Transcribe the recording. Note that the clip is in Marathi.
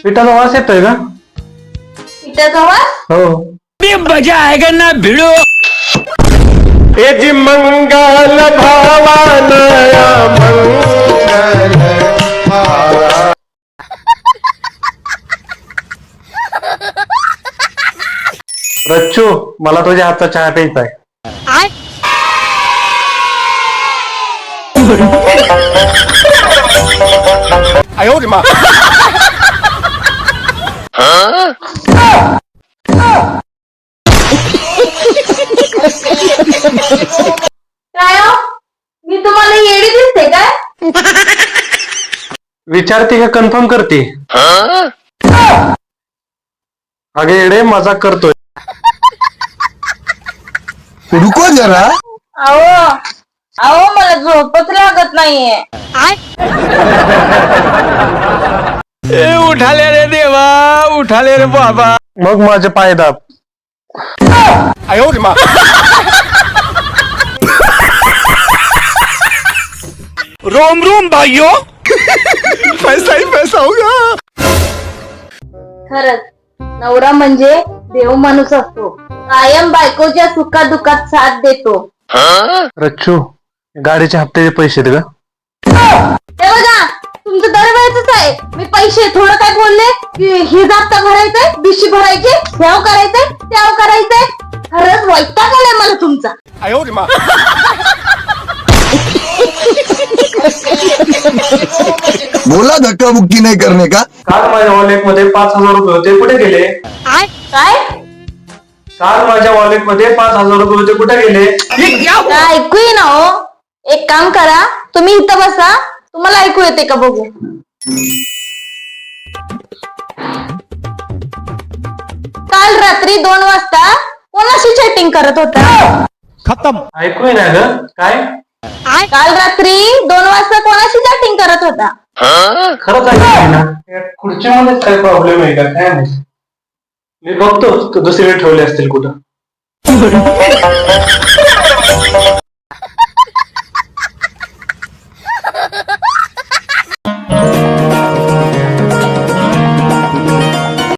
पिठाचा वास येतोय का? पिठाचा वास? हो. मजा आहे का ना भिडो. तेजी मंगल भावानया मंगल भावा. रच्चू, मला तुझ्या हातचा चहा प्यायचा आहे. काय हो? मी तुम्हाला येडी दिसते काय? विचारते का कन्फर्म करते? अगे येडे, मजाक करतोय. रुको जरा. अहो अहो मला झोपच लागत नाहीये. उठाले रे देवा, उठाले रे बाबा. मग माझे पाय दाब. रोम रोम भाइयों. पैसा ही पैसा होगा. खरंच नवरा म्हणजे देव माणूस असतो. कायम बायकोच्या सुखादुखात साथ देतो. रच्चू, गाडीच्या हप्त्याचे पैसे दे ग. हे बघा, तुमचं दरवेळेच आहे. मी पैसे थोडं काय बोलले की ही हप्ता भरायचंय, बिशी भरायचे, ह्याव करायचंय, त्याव करायचंय. खरंच वैताग आलाय मला तुमचा. बोला धक्का बुक्की नहीं करने का. काल माझ्या वॉलेट मध्ये 5,000 रुपये होते, कुठे गेले? काय काल माझ्या वॉलेट मध्ये 5,000 रुपये होते, कुठे गेले? काय ऐकू ये ना हो. एक काम करा, तुम्ही इथं बसा, तुम्हाला ऐकू येते का बघू. काल रात्री 2 वाजता कोणाशी चॅटिंग करत होता? ऐकू ना ग. काय? काल रात्री 2 वाजता कोणाशी चॅटिंग करत होता? खरंच ऐकू ना. या खुर्चीमध्येच काय प्रॉब्लेम आहे का काय नाही. मी बघतो, तू दुसरीकडे ठेवले असतील कुठं.